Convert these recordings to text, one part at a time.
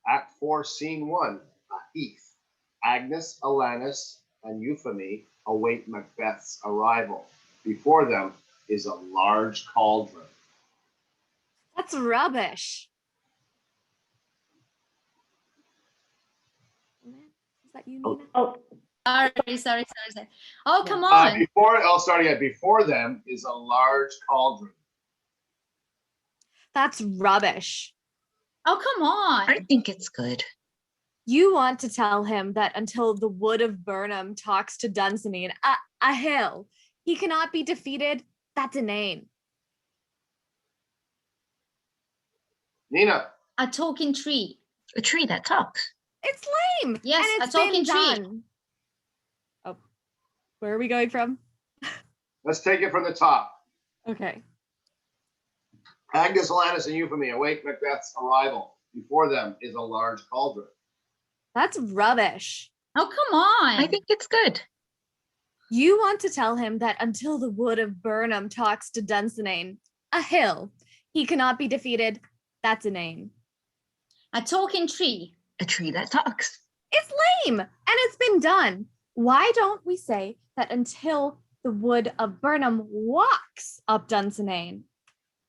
Act 4, Scene 1, A Heath. Agnes, Alanis, and Euphemy await Macbeth's arrival. Before them is a large cauldron. That's rubbish. Is that you, Nina? Oh, Sorry. Oh, come on. Starting at before them is a large cauldron. That's rubbish. Oh, come on. I think it's good. You want to tell him that until the wood of Burnham talks to Dunsinane, a hill, he cannot be defeated. That's inane. Nina. A talking tree. A tree that talks. It's lame. Yes, and it's a talking been tree. done. Oh, where are we going from? Let's take it from the top. Okay. Agnes, Alanis, and Euphemy await Macbeth's arrival. Before them is a large cauldron. That's rubbish. Oh, come on. I think it's good. You want to tell him that until the wood of Burnham talks to Dunsinane, a hill, he cannot be defeated. That's inane. A talking tree. A tree that talks. It's lame, and it's been done. Why don't we say that until the wood of Burnham walks up Dunsinane?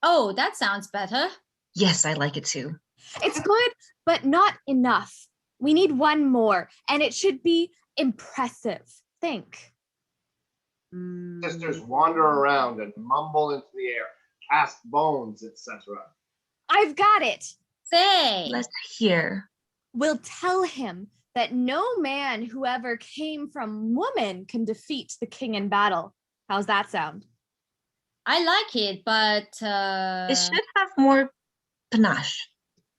Oh, that sounds better. Yes, I like it too. It's good, but not enough. We need one more, and it should be impressive. Think. Sisters wander around and mumble into the air, cast bones, etc. I've got it. Say. Let's hear. We'll tell him that no man who ever came from woman can defeat the king in battle. How's that sound? I like it, but It should have more panache.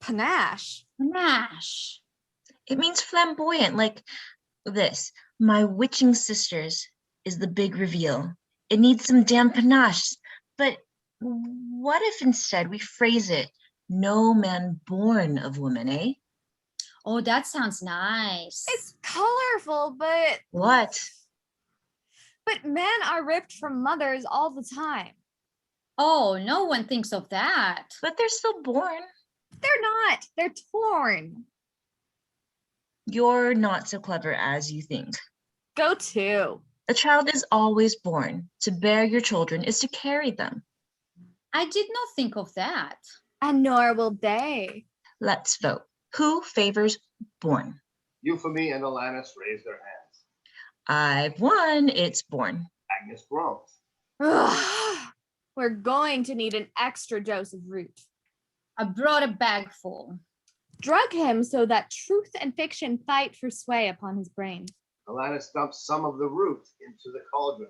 Panache. Panache. It means flamboyant, like this. My witching sisters is the big reveal. It needs some damn panache. But what if instead we phrase it, no man born of woman, eh? Oh, that sounds nice. It's colorful, but... What? But men are ripped from mothers all the time. Oh, no one thinks of that. But they're still born. They're not. They're torn. You're not so clever as you think. Go to. A child is always born. To bear your children is to carry them. I did not think of that. And nor will they. Let's vote. Who favors born? Euphemy and Alanis raise their hands. I've won. It's born. Agnes groans. We're going to need an extra dose of root. I brought a bag full. Drug him so that truth and fiction fight for sway upon his brain. Alanis dumps some of the root into the cauldron.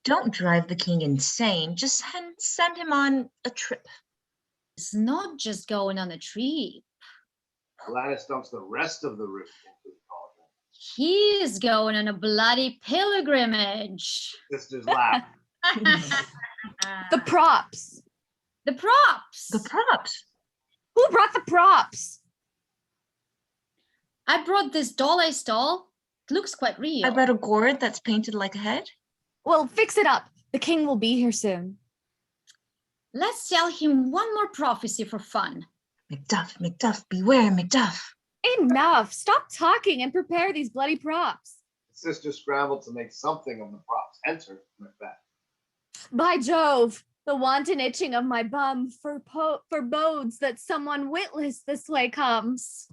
Don't drive the king insane. Just send him on a trip. It's not just going on a trip. Alanis dumps the rest of the root into the cauldron. He's going on a bloody pilgrimage. Sisters laugh. The props. The props. The props. Who brought the props? I brought this doll I stole. It looks quite real. I brought a gourd that's painted like a head. Well, fix it up. The king will be here soon. Let's tell him one more prophecy for fun. Macduff, Macduff, beware, Macduff. Enough. Stop talking and prepare these bloody props. The sisters scramble to make something of the props. Enter Macbeth. By Jove, the wanton itching of my bum forebodes that someone witless this way comes.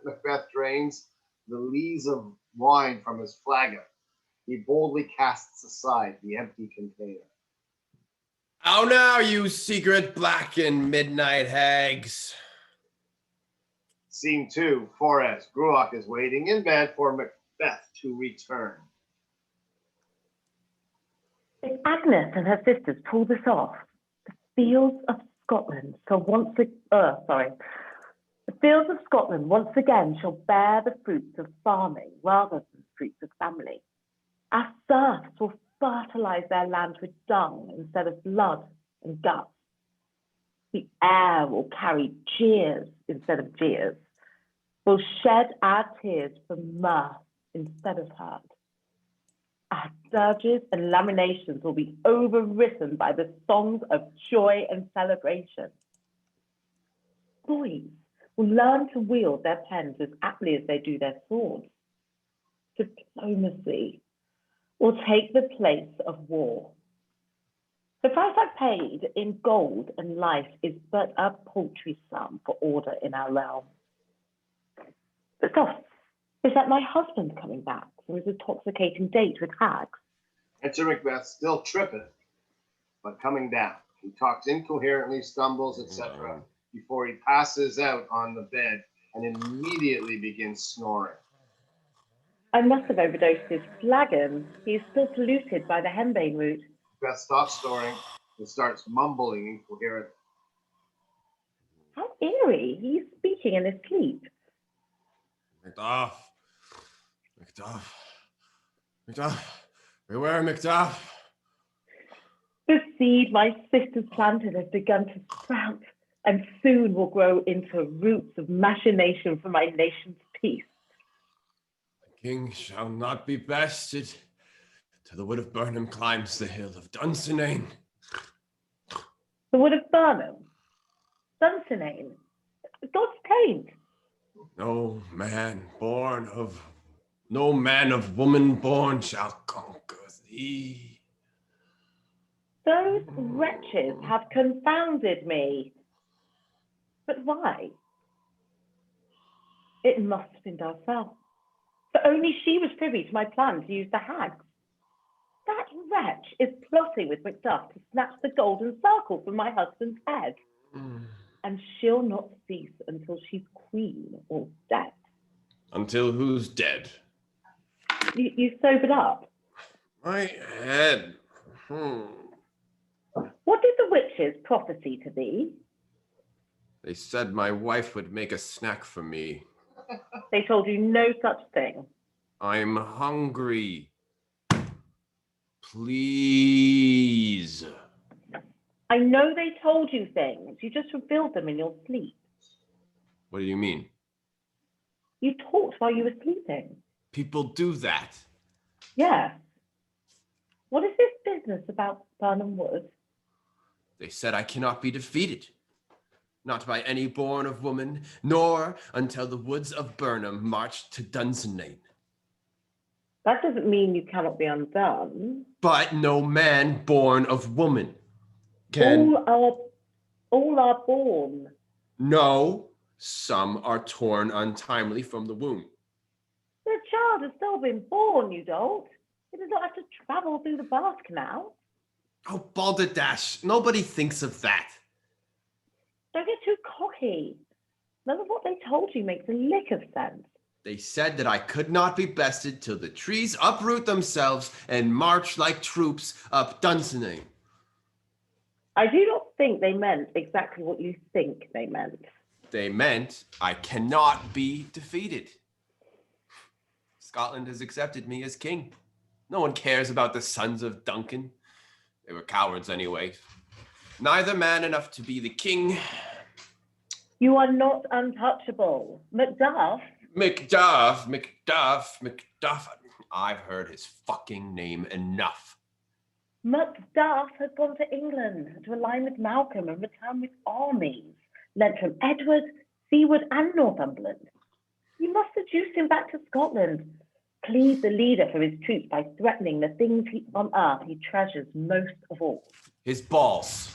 Macbeth drains the lees of wine from his flagon. He boldly casts aside the empty container. How now, you secret black and midnight hags? Scene 2, Forres. Gruach is waiting in bed for Macbeth to return. If Agnes and her sisters pull this off, the fields of Scotland once again shall bear the fruits of farming rather than the fruits of family. Our serfs will fertilize their land with dung instead of blood and guts. The air will carry jeers instead of jeers. We'll shed our tears for mirth instead of hurt. Our dirges and lamentations will be overwritten by the songs of joy and celebration. Boys, will learn to wield their pens as aptly as they do their swords. Diplomacy will take the place of war. The price I paid in gold and life is but a paltry sum for order in our realm. But stop, is that my husband coming back from his intoxicating date with hags? Enter Macbeth, still tripping, but coming down. He talks incoherently, stumbles, etc., before he passes out on the bed and immediately begins snoring. I must have overdosed his flagon. He is still polluted by the henbane root. Macbeth stops snoring and starts mumbling incoherently. How eerie. He's speaking in his sleep. Macduff. Beware, Macduff. The seed my sisters planted has begun to sprout and soon will grow into roots of machination for my nation's peace. The king shall not be bested till the wood of Burnham climbs the hill of Dunsinane. The wood of Burnham? Dunsinane? God's taint. No man of woman born shall conquer thee. Those wretches have confounded me. But why? It must have been Darcel. For only she was privy to my plan to use the hags. That wretch is plotting with Macduff to snatch the golden circle from my husband's head. And she'll not cease until she's queen or dead. Until who's dead? You sobered up. My head. What did the witches prophesy to thee? They said my wife would make a snack for me. They told you no such thing. I'm hungry. Please. I know they told you things. You just revealed them in your sleep. What do you mean? You talked while you were sleeping. People do that. Yeah. What is this business about Burnham Wood? They said I cannot be defeated. Not by any born of woman, nor until the woods of Burnham march to Dunsinane. That doesn't mean you cannot be undone. But no man born of woman can. All are born. No, some are torn untimely from the womb. The child has still been born, you dolt. It does not have to travel through the birth canal. Oh, balderdash, nobody thinks of that. Don't get too cocky. None of what they told you makes a lick of sense. They said that I could not be bested till the trees uproot themselves and march like troops up Dunsinane. I do not think they meant exactly what you think they meant. They meant I cannot be defeated. Scotland has accepted me as king. No one cares about the sons of Duncan. They were cowards anyway. Neither man enough to be the king. You are not untouchable. Macduff. Macduff. I've heard his fucking name enough. Macduff has gone to England to align with Malcolm and return with armies led from Edward, Seward, and Northumberland. You must seduce him back to Scotland. Cleave the leader for his troops by threatening the things on earth he treasures most of all. His balls.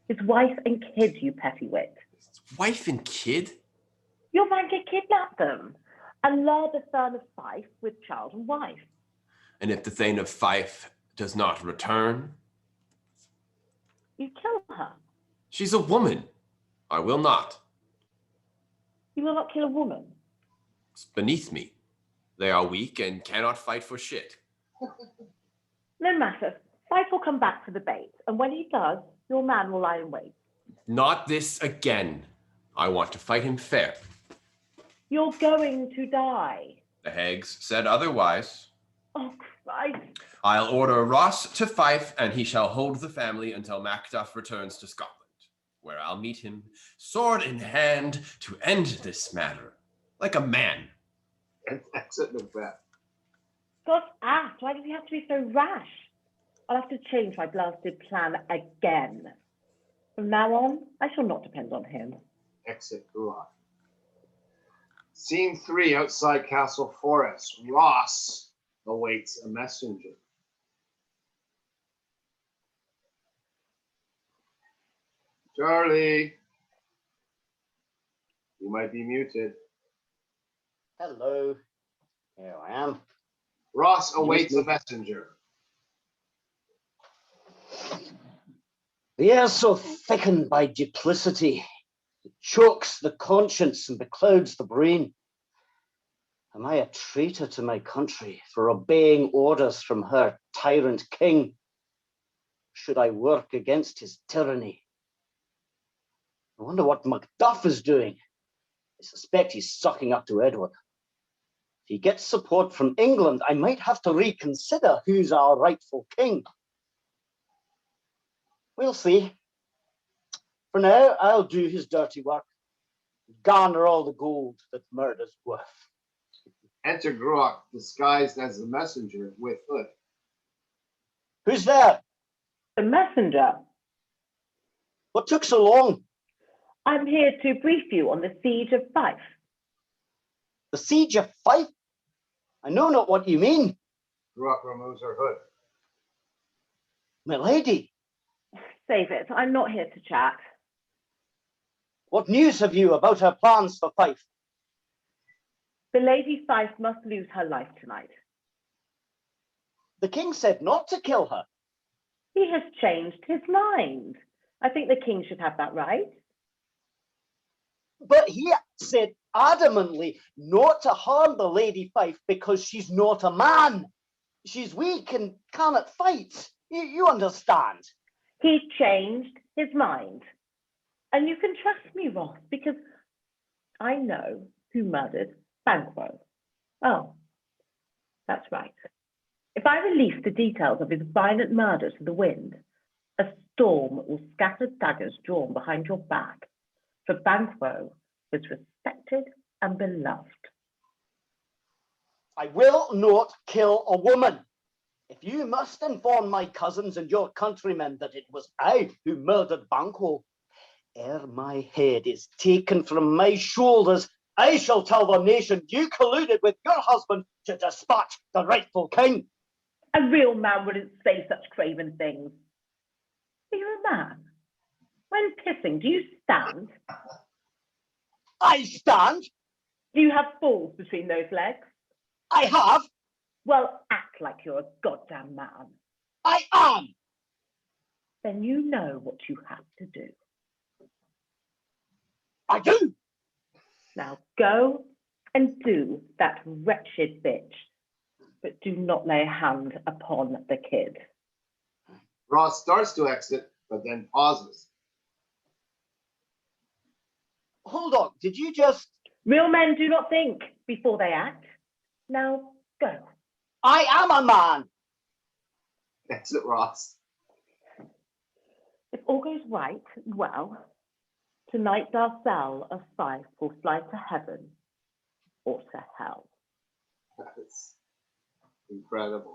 His wife and kids, you petty wit. His wife and kid? Your man could kidnap them and lure the Thane of Fife with child and wife. And if the Thane of Fife does not return? You kill her. She's a woman. I will not. You will not kill a woman. It's beneath me. They are weak and cannot fight for shit. No matter. Fife will come back for the bait, and when he does, your man will lie in wait. Not this again. I want to fight him fair. You're going to die. The hags said otherwise. Oh, Christ. I'll order Ross to Fife, and he shall hold the family until Macduff returns to Scotland, where I'll meet him, sword in hand, to end this matter, like a man. And exit Macbeth. God's ass, why does he have to be so rash? I'll have to change my blasted plan again. From now on, I shall not depend on him. Exit Gruach. Scene 3, outside Castle Forest. Ross awaits a messenger. Charlie, you might be muted. Hello, here I am. Ross awaits a messenger. The air so thickened by duplicity, it chokes the conscience and beclouds the brain. Am I a traitor to my country for obeying orders from her tyrant king? Should I work against his tyranny? I wonder what Macbeth is doing. I suspect he's sucking up to Edward. If he gets support from England, I might have to reconsider who's our rightful king. We'll see. For now, I'll do his dirty work, garner all the gold that murder's worth. Enter Gruach, disguised as the messenger with Hood. Who's there? The messenger. What took so long? I'm here to brief you on the siege of Fife. The siege of Fife? I know not what you mean. Gruach removes her hood. My lady, Save it. I'm not here to chat. what news have you about her plans for Fife? The Lady Fife must lose her life tonight. The king said not to kill her. He has changed his mind. I think the king should have that right. But he said adamantly not to harm the Lady Fife because she's not a man. She's weak and cannot fight. You understand? He changed his mind. And you can trust me, Ross, because I know who murdered Banquo. Oh, that's right. If I release the details of his violent murder to the wind, a storm will scatter daggers drawn behind your back. For Banquo was respected and beloved. I will not kill a woman. If you must inform my cousins and your countrymen that it was I who murdered Banquo, ere my head is taken from my shoulders, I shall tell the nation you colluded with your husband to dispatch the rightful king. A real man wouldn't say such craven things. Are you a man? When pissing, do you stand? I stand. Do you have balls between those legs? I have. Well, act like you're a goddamn man. I am. Then you know what you have to do. I do. Now go and do that wretched bitch, but do not lay a hand upon the kid. Ross starts to exit, but then pauses. Hold on, did you just... Real men do not think before they act. Now go. I am a man. Exit Ross. If all goes right, well, tonight our cell of Fife will fly to heaven or to hell. That's incredible.